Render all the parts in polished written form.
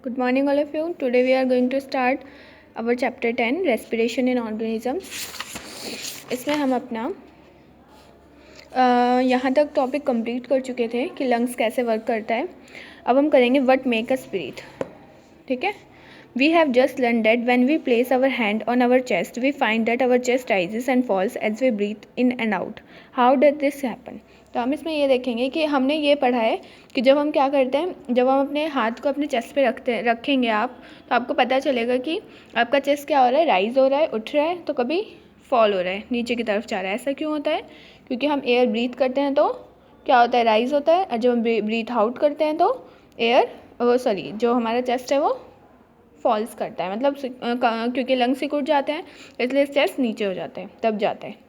Good morning all of you. Today we are going to start our chapter 10 respiration in organisms. इसमें हम अपना यहाँ तक topic complete कर चुके थे कि लंग्स कैसे वर्क करता है. अब हम करेंगे व्हाट मेक अस ब्रीथ. ठीक है. We have just learned that when we place our hand on our chest, we find that our chest rises and falls as we breathe in and out. How did this happen? तो हम इसमें ये देखेंगे कि हमने ये पढ़ा है कि जब हम क्या करते हैं, जब हम अपने हाथ को अपने चेस्ट पे रखेंगे आप, तो आपको पता चलेगा कि आपका चेस्ट क्या हो रहा है, राइज हो रहा है, उठ रहा है, तो कभी फॉल हो रहा है, नीचे की तरफ जा रहा है. ऐसा क्यों होता है? क्योंकि हम एयर ब्रीथ करते हैं तो क्या होता है, राइज होता है, और जब हम ब्रीथ आउट करते हैं तो जो हमारा चेस्ट है वो फॉल्स करता है. मतलब क्योंकि लंग्स सिकुड़ जाते हैं इसलिए चेस्ट नीचे हो जाता है, दब जाता है.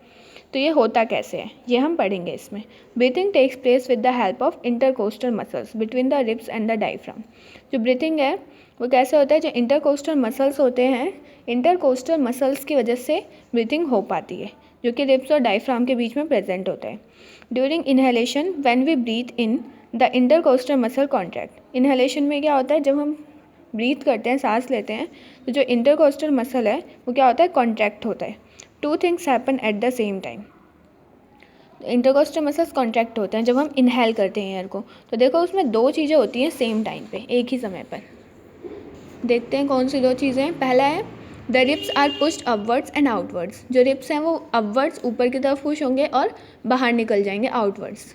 तो ये होता कैसे है ये हम पढ़ेंगे इसमें. Breathing takes place with the help of intercostal muscles between the ribs and the diaphragm. जो ब्रीथिंग है वो कैसे होता है, जो इंटरकोस्टल मसल्स होते हैं, इंटरकोस्टल मसल्स की वजह से ब्रीथिंग हो पाती है, जो कि रिब्स और डायफ्राम के बीच में प्रेजेंट होता है. During inhalation when we breathe in the intercostal muscle contract. Inhalation में क्या होता है, जब हम ब्रीथ करते हैं, सांस लेते हैं, तो जो इंटरकोस्टल मसल है वो क्या होता है, कॉन्ट्रैक्ट होता है. Two things happen at the same time. Intercostal muscles contract होते हैं जब हम इनहेल करते हैं एयर को. तो देखो उसमें दो चीज़ें होती हैं सेम टाइम पे, एक ही समय पर. देखते हैं कौन सी दो चीज़ें. पहला है the ribs are pushed upwards and outwards. जो रिब्स हैं वो अपवर्ड्स ऊपर की तरफ पुश होंगे और बाहर निकल जाएंगे outwards.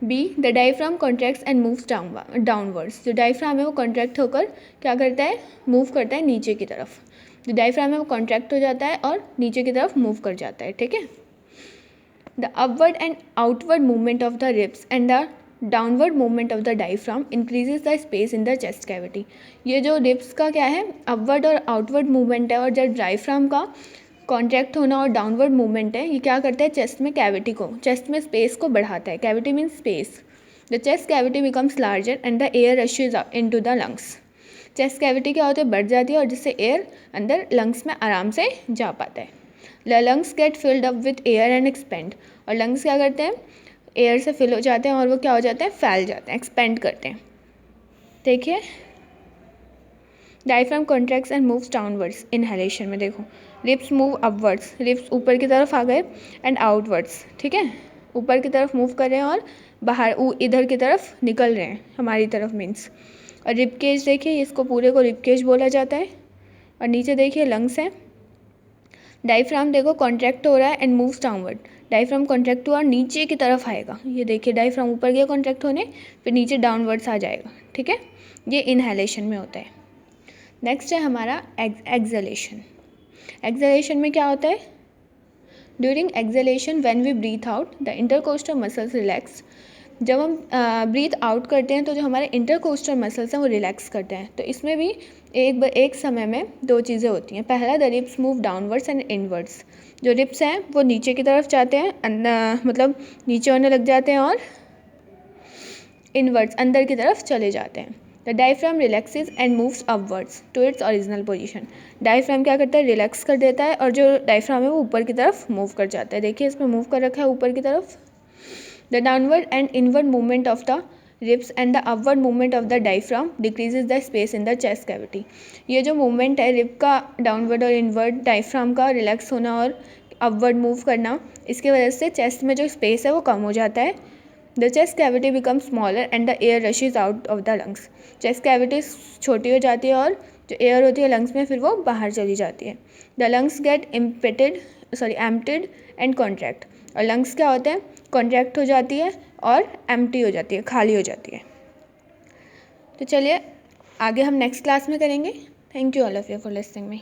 Be the diaphragm contracts and moves downwards. जो डायफ्राम है वो कॉन्ट्रैक्ट होकर क्या करता है, मूव करता है नीचे की तरफ. जो डायफ्राम है वो कॉन्ट्रैक्ट हो जाता है और नीचे की तरफ मूव कर जाता है. ठीक है. The upward and outward movement of the ribs and the downward movement of the diaphragm increases the space in the chest cavity. ये जो रिब्स का क्या है, अपवर्ड और आउटवर्ड मूवमेंट है, और जब डायफ्राम का कॉन्ट्रैक्ट होना और डाउनवर्ड मूवमेंट है, ये क्या करता है, चेस्ट में कैविटी को, चेस्ट में स्पेस को बढ़ाता है. Cavity means space. The chest cavity becomes larger and the air rushes into the lungs. Chest cavity क्या होती है, बढ़ जाती है, और जिससे एयर अंदर लंग्स में आराम से जा पाता है. The lungs get filled up with air and expand. और लंग्स क्या करते हैं, एयर से फिल हो जाते हैं और वो क्या हो जाते हैं, फैल जाते हैं, एक्सपेंड करते हैं. देखिए diaphragm contracts and moves downwards. Inhalation में देखो रिब्स मूव अपवर्ड्स, रिब्स ऊपर की तरफ आ गए, एंड आउटवर्ड्स. ठीक है, ऊपर की तरफ मूव कर रहे हैं और बाहर इधर की तरफ निकल रहे हैं, हमारी तरफ मीन्स. और रिब केज देखिए, इसको पूरे को रिब केज बोला जाता है. और नीचे देखिए लंग्स हैं. डायफ्राम देखो कॉन्ट्रैक्ट हो रहा है and moves downward. Diaphragm contract हुआ और नीचे की तरफ आएगा. ये देखिए डायफ्राम ऊपर गया कॉन्ट्रैक्ट होने, फिर नीचे डाउनवर्ड्स आ जाएगा. ठीक है, ये इनहेलेशन में होता है. नेक्स्ट है हमारा एक्सहेलेशन. एक्सहेलेशन में क्या होता है, during exhalation when we breathe out the intercostal muscles relax. जब हम ब्रीथ आउट करते हैं तो जो हमारे इंटरकोस्टल मसल्स हैं वो रिलैक्स करते हैं. तो इसमें भी एक समय में दो चीज़ें होती हैं. पहला the ribs move downwards and inwards. जो रिब्स हैं वो नीचे की तरफ जाते हैं, मतलब नीचे होने लग जाते हैं, और इनवर्ड्स अंदर की तरफ चले जाते हैं. The diaphragm relaxes and moves upwards to its original position. Diaphragm क्या करता है, रिलैक्स कर देता है, और जो डायफ्राम है वो ऊपर की तरफ मूव कर जाता है. देखिए इसमें मूव कर रखा है ऊपर की तरफ. The downward and inward movement of the ribs and the upward movement of the diaphragm decreases the space in the chest cavity. ये जो मूवमेंट है रिब का डाउनवर्ड और इनवर्ड, डायफ्राम का रिलैक्स होना और अपवर्ड मूव करना, इसकी वजह से चेस्ट में जो स्पेस है वो कम हो जाता है. The chest cavity become smaller and the air rushes out of the lungs. Chest cavity छोटी हो जाती है और जो एयर होती है लंग्स में फिर वो बाहर चली जाती है. The lungs get emptied and contract. और लंग्स क्या होते हैं, कॉन्ट्रैक्ट हो जाती है और एम्प्टी हो जाती है, खाली हो जाती है. तो चलिए आगे हम नेक्स्ट क्लास में करेंगे. Thank you all of you for listening me.